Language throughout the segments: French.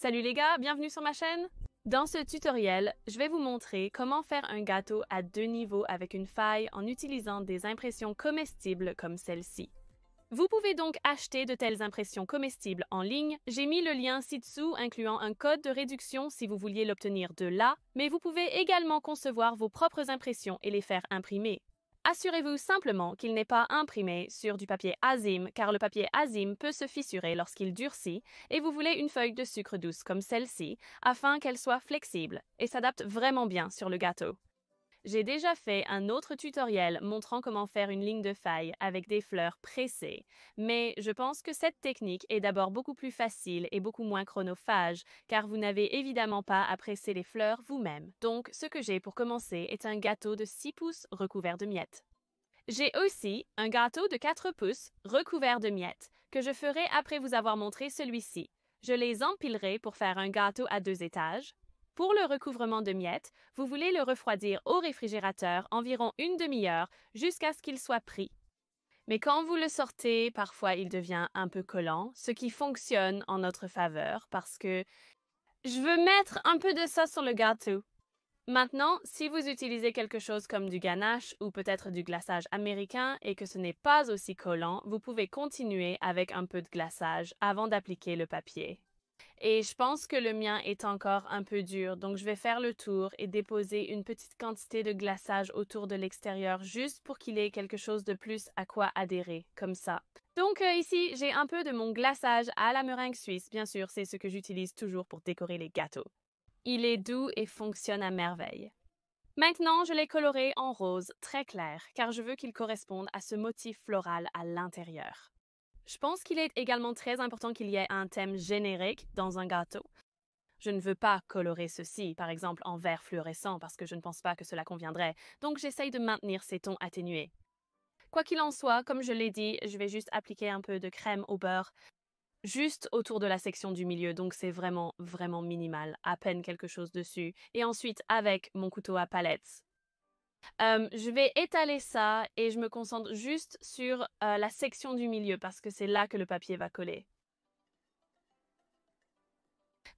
Salut les gars, bienvenue sur ma chaîne! Dans ce tutoriel, je vais vous montrer comment faire un gâteau à 2 niveaux avec une faille en utilisant des impressions comestibles comme celle-ci. Vous pouvez donc acheter de telles impressions comestibles en ligne. J'ai mis le lien ci-dessous incluant un code de réduction si vous vouliez l'obtenir de là, mais vous pouvez également concevoir vos propres impressions et les faire imprimer. Assurez-vous simplement qu'il n'est pas imprimé sur du papier azime car le papier azime peut se fissurer lorsqu'il durcit et vous voulez une feuille de sucre douce comme celle-ci afin qu'elle soit flexible et s'adapte vraiment bien sur le gâteau. J'ai déjà fait un autre tutoriel montrant comment faire une ligne de faille avec des fleurs pressées, mais je pense que cette technique est d'abord beaucoup plus facile et beaucoup moins chronophage, car vous n'avez évidemment pas à presser les fleurs vous-même. Donc, ce que j'ai pour commencer est un gâteau de 6 pouces recouvert de miettes. J'ai aussi un gâteau de 4 pouces recouvert de miettes, que je ferai après vous avoir montré celui-ci. Je les empilerai pour faire un gâteau à 2 étages. Pour le recouvrement de miettes, vous voulez le refroidir au réfrigérateur environ une demi-heure jusqu'à ce qu'il soit pris. Mais quand vous le sortez, parfois il devient un peu collant, ce qui fonctionne en notre faveur parce que je veux mettre un peu de ça sur le gâteau. Maintenant, si vous utilisez quelque chose comme du ganache ou peut-être du glaçage américain et que ce n'est pas aussi collant, vous pouvez continuer avec un peu de glaçage avant d'appliquer le papier. Et je pense que le mien est encore un peu dur, donc je vais faire le tour et déposer une petite quantité de glaçage autour de l'extérieur juste pour qu'il ait quelque chose de plus à quoi adhérer, comme ça. Donc ici, j'ai un peu de mon glaçage à la meringue suisse, bien sûr, c'est ce que j'utilise toujours pour décorer les gâteaux. Il est doux et fonctionne à merveille. Maintenant, je l'ai coloré en rose très clair, car je veux qu'il corresponde à ce motif floral à l'intérieur. Je pense qu'il est également très important qu'il y ait un thème générique dans un gâteau. Je ne veux pas colorer ceci, par exemple en vert fluorescent, parce que je ne pense pas que cela conviendrait, donc j'essaye de maintenir ces tons atténués. Quoi qu'il en soit, comme je l'ai dit, je vais juste appliquer un peu de crème au beurre, juste autour de la section du milieu, donc c'est vraiment, vraiment minimal, à peine quelque chose dessus. Et ensuite, avec mon couteau à palette, je vais étaler ça et je me concentre juste sur la section du milieu parce que c'est là que le papier va coller.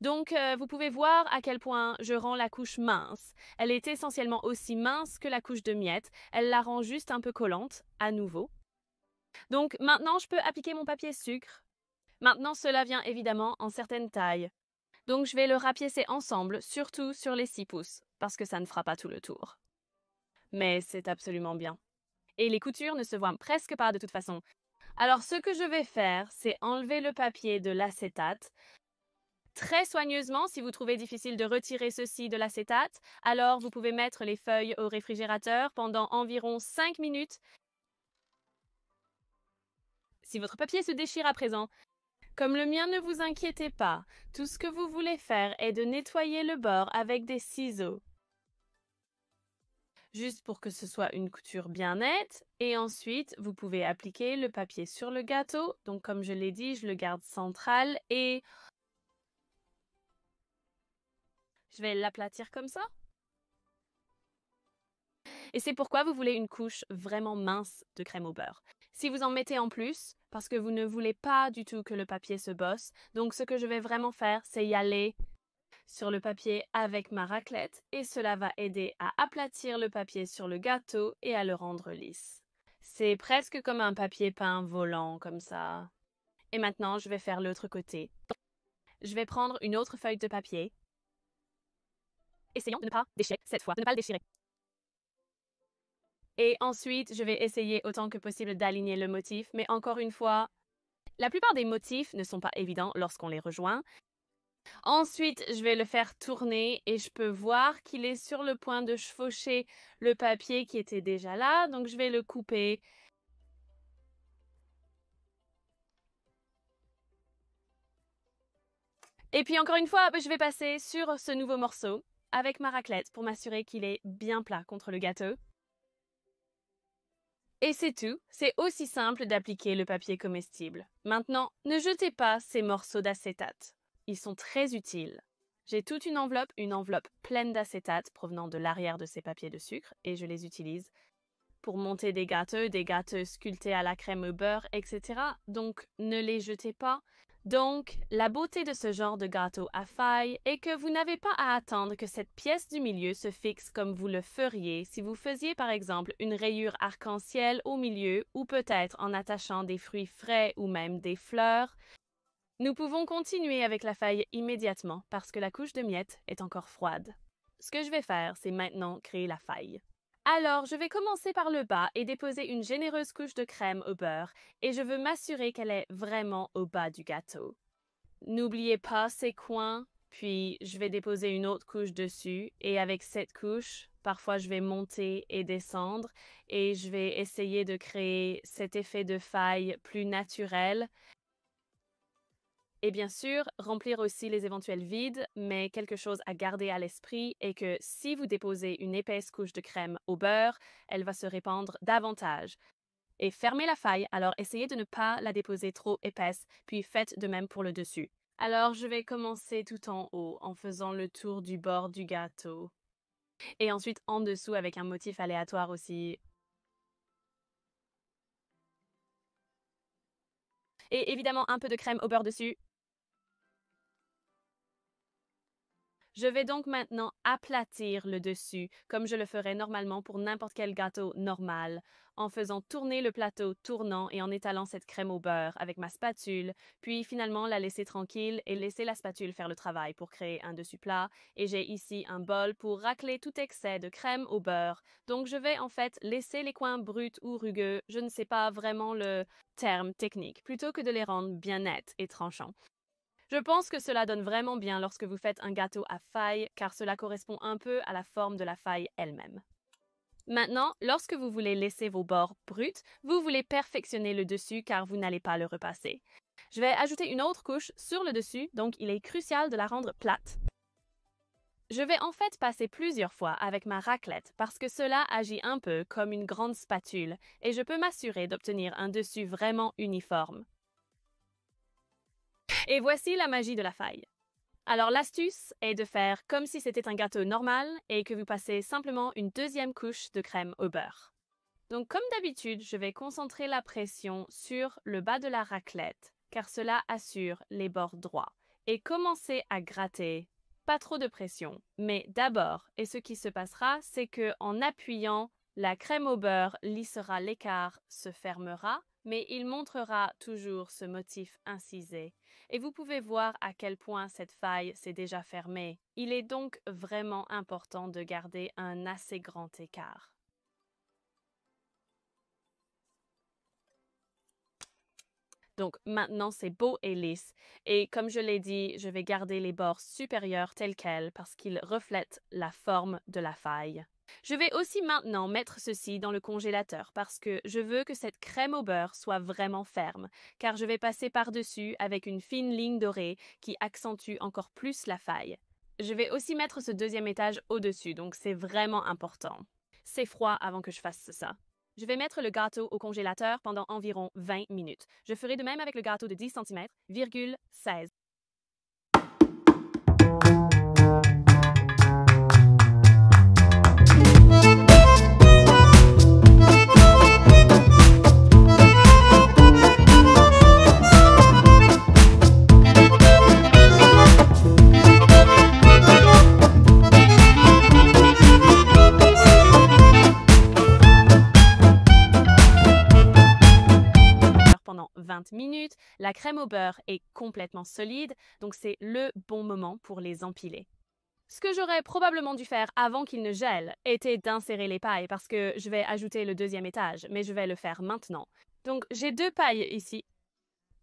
Donc, vous pouvez voir à quel point je rends la couche mince. Elle est essentiellement aussi mince que la couche de miettes. Elle la rend juste un peu collante, à nouveau. Donc, maintenant, je peux appliquer mon papier sucre. Maintenant, cela vient évidemment en certaines tailles. Donc, je vais le rapiécer ensemble, surtout sur les 6 pouces, parce que ça ne fera pas tout le tour. Mais c'est absolument bien. Et les coutures ne se voient presque pas de toute façon. Alors ce que je vais faire, c'est enlever le papier de l'acétate. Très soigneusement, si vous trouvez difficile de retirer ceci de l'acétate, alors vous pouvez mettre les feuilles au réfrigérateur pendant environ 5 minutes. Si votre papier se déchire à présent, comme le mien, ne vous inquiétez pas. Tout ce que vous voulez faire est de nettoyer le bord avec des ciseaux, juste pour que ce soit une couture bien nette. Et ensuite, vous pouvez appliquer le papier sur le gâteau. Donc, comme je l'ai dit, je le garde central et je vais l'aplatir comme ça. Et c'est pourquoi vous voulez une couche vraiment mince de crème au beurre. Si vous en mettez en plus, parce que vous ne voulez pas du tout que le papier se bosse, donc ce que je vais vraiment faire, c'est y aller sur le papier avec ma raclette et cela va aider à aplatir le papier sur le gâteau et à le rendre lisse. C'est presque comme un papier peint volant comme ça. Et maintenant, je vais faire l'autre côté. Je vais prendre une autre feuille de papier. Essayons de ne pas déchirer cette fois, de ne pas le déchirer. Et ensuite, je vais essayer autant que possible d'aligner le motif, mais encore une fois, la plupart des motifs ne sont pas évidents lorsqu'on les rejoint. Ensuite, je vais le faire tourner et je peux voir qu'il est sur le point de chevaucher le papier qui était déjà là, donc je vais le couper. Et puis encore une fois, je vais passer sur ce nouveau morceau avec ma raclette pour m'assurer qu'il est bien plat contre le gâteau. Et c'est tout, c'est aussi simple d'appliquer le papier comestible. Maintenant, ne jetez pas ces morceaux d'acétate. Ils sont très utiles. J'ai toute une enveloppe pleine d'acétate provenant de l'arrière de ces papiers de sucre et je les utilise pour monter des gâteaux sculptés à la crème au beurre, etc. Donc ne les jetez pas. Donc, la beauté de ce genre de gâteau à faille est que vous n'avez pas à attendre que cette pièce du milieu se fixe comme vous le feriez si vous faisiez par exemple une rayure arc-en-ciel au milieu ou peut-être en attachant des fruits frais ou même des fleurs. Nous pouvons continuer avec la faille immédiatement parce que la couche de miettes est encore froide. Ce que je vais faire, c'est maintenant créer la faille. Alors, je vais commencer par le bas et déposer une généreuse couche de crème au beurre et je veux m'assurer qu'elle est vraiment au bas du gâteau. N'oubliez pas ces coins, puis je vais déposer une autre couche dessus et avec cette couche, parfois je vais monter et descendre et je vais essayer de créer cet effet de faille plus naturel. Et bien sûr, remplir aussi les éventuels vides, mais quelque chose à garder à l'esprit est que si vous déposez une épaisse couche de crème au beurre, elle va se répandre davantage. Et fermez la faille, alors essayez de ne pas la déposer trop épaisse, puis faites de même pour le dessus. Alors je vais commencer tout en haut en faisant le tour du bord du gâteau. Et ensuite en dessous avec un motif aléatoire aussi. Et évidemment un peu de crème au beurre dessus. Je vais donc maintenant aplatir le dessus, comme je le ferais normalement pour n'importe quel gâteau normal, en faisant tourner le plateau tournant et en étalant cette crème au beurre avec ma spatule, puis finalement la laisser tranquille et laisser la spatule faire le travail pour créer un dessus plat. Et j'ai ici un bol pour racler tout excès de crème au beurre. Donc je vais en fait laisser les coins bruts ou rugueux, je ne sais pas vraiment le terme technique, plutôt que de les rendre bien nets et tranchants. Je pense que cela donne vraiment bien lorsque vous faites un gâteau à faille, car cela correspond un peu à la forme de la faille elle-même. Maintenant, lorsque vous voulez laisser vos bords bruts, vous voulez perfectionner le dessus car vous n'allez pas le repasser. Je vais ajouter une autre couche sur le dessus, donc il est crucial de la rendre plate. Je vais en fait passer plusieurs fois avec ma raclette parce que cela agit un peu comme une grande spatule et je peux m'assurer d'obtenir un dessus vraiment uniforme. Et voici la magie de la faille. Alors l'astuce est de faire comme si c'était un gâteau normal et que vous passez simplement une deuxième couche de crème au beurre. Donc comme d'habitude, je vais concentrer la pression sur le bas de la raclette car cela assure les bords droits et commencer à gratter. Pas trop de pression, mais d'abord, et ce qui se passera, c'est que en appuyant, la crème au beurre lissera l'écart, se fermera, mais il montrera toujours ce motif incisé. Et vous pouvez voir à quel point cette faille s'est déjà fermée. Il est donc vraiment important de garder un assez grand écart. Donc maintenant, c'est beau et lisse. Et comme je l'ai dit, je vais garder les bords supérieurs tels quels parce qu'ils reflètent la forme de la faille. Je vais aussi maintenant mettre ceci dans le congélateur parce que je veux que cette crème au beurre soit vraiment ferme, car je vais passer par-dessus avec une fine ligne dorée qui accentue encore plus la faille. Je vais aussi mettre ce deuxième étage au-dessus, donc c'est vraiment important. C'est froid avant que je fasse ça. Je vais mettre le gâteau au congélateur pendant environ 20 minutes. Je ferai de même avec le gâteau de 10 cm, 16. Pendant 20 minutes, la crème au beurre est complètement solide, donc c'est le bon moment pour les empiler. Ce que j'aurais probablement dû faire avant qu'il ne gèle était d'insérer les pailles parce que je vais ajouter le deuxième étage, mais je vais le faire maintenant. Donc j'ai 2 pailles ici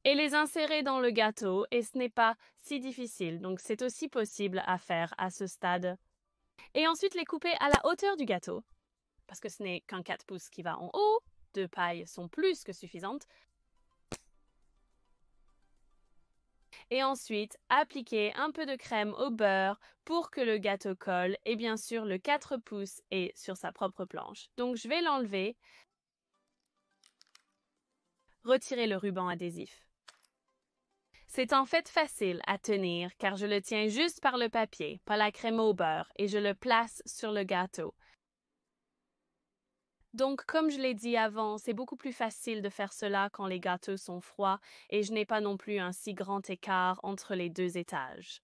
et les insérer dans le gâteau et ce n'est pas si difficile, donc c'est aussi possible à faire à ce stade. Et ensuite les couper à la hauteur du gâteau parce que ce n'est qu'un 4 pouces qui va en haut, 2 pailles sont plus que suffisantes. Et ensuite, appliquer un peu de crème au beurre pour que le gâteau colle et bien sûr le 4 pouces est sur sa propre planche. Donc je vais l'enlever, retirer le ruban adhésif. C'est en fait facile à tenir car je le tiens juste par le papier, pas la crème au beurre, et je le place sur le gâteau. Donc, comme je l'ai dit avant, c'est beaucoup plus facile de faire cela quand les gâteaux sont froids et je n'ai pas non plus un si grand écart entre les deux étages.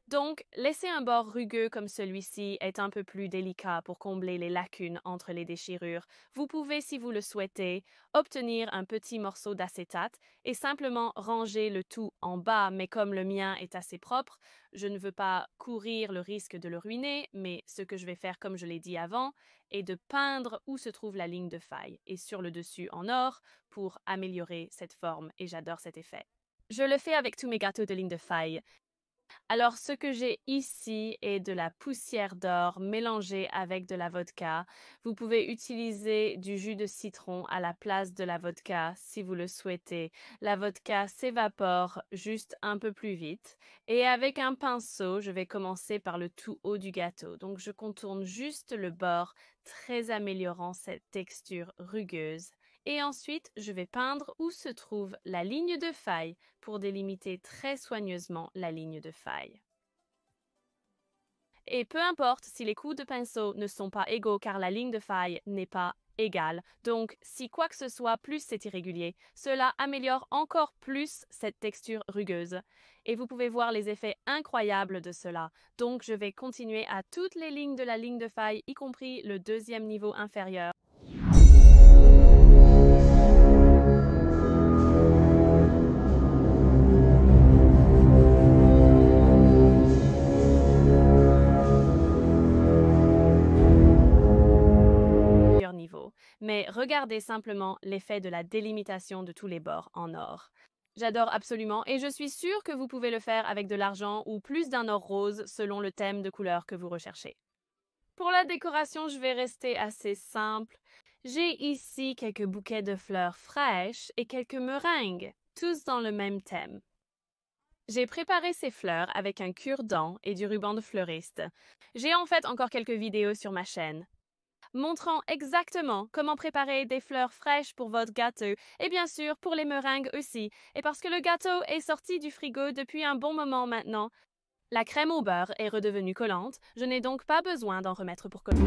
Donc, laisser un bord rugueux comme celui-ci est un peu plus délicat pour combler les lacunes entre les déchirures. Vous pouvez, si vous le souhaitez, obtenir un petit morceau d'acétate et simplement ranger le tout en bas, mais comme le mien est assez propre, je ne veux pas courir le risque de le ruiner, mais ce que je vais faire, comme je l'ai dit avant, est de peindre où se trouve la ligne de faille et sur le dessus en or pour améliorer cette forme et j'adore cet effet. Je le fais avec tous mes gâteaux de ligne de faille. Alors, ce que j'ai ici est de la poussière d'or mélangée avec de la vodka. Vous pouvez utiliser du jus de citron à la place de la vodka si vous le souhaitez. La vodka s'évapore juste un peu plus vite. Et avec un pinceau, je vais commencer par le tout haut du gâteau. Donc, je contourne juste le bord, très améliorant cette texture rugueuse. Et ensuite, je vais peindre où se trouve la ligne de faille pour délimiter très soigneusement la ligne de faille. Et peu importe si les coups de pinceau ne sont pas égaux car la ligne de faille n'est pas égale. Donc, si quoi que ce soit plus c'est irrégulier, cela améliore encore plus cette texture rugueuse. Et vous pouvez voir les effets incroyables de cela. Donc, je vais continuer à toutes les lignes de la ligne de faille, y compris le deuxième niveau inférieur. Niveau. Mais regardez simplement l'effet de la délimitation de tous les bords en or. J'adore absolument et je suis sûre que vous pouvez le faire avec de l'argent ou plus d'un or rose selon le thème de couleur que vous recherchez. Pour la décoration, je vais rester assez simple. J'ai ici quelques bouquets de fleurs fraîches et quelques meringues, tous dans le même thème. J'ai préparé ces fleurs avec un cure-dent et du ruban de fleuriste. J'ai en fait encore quelques vidéos sur ma chaîne montrant exactement comment préparer des fleurs fraîches pour votre gâteau et bien sûr pour les meringues aussi. Et parce que le gâteau est sorti du frigo depuis un bon moment maintenant, la crème au beurre est redevenue collante, je n'ai donc pas besoin d'en remettre pour coller.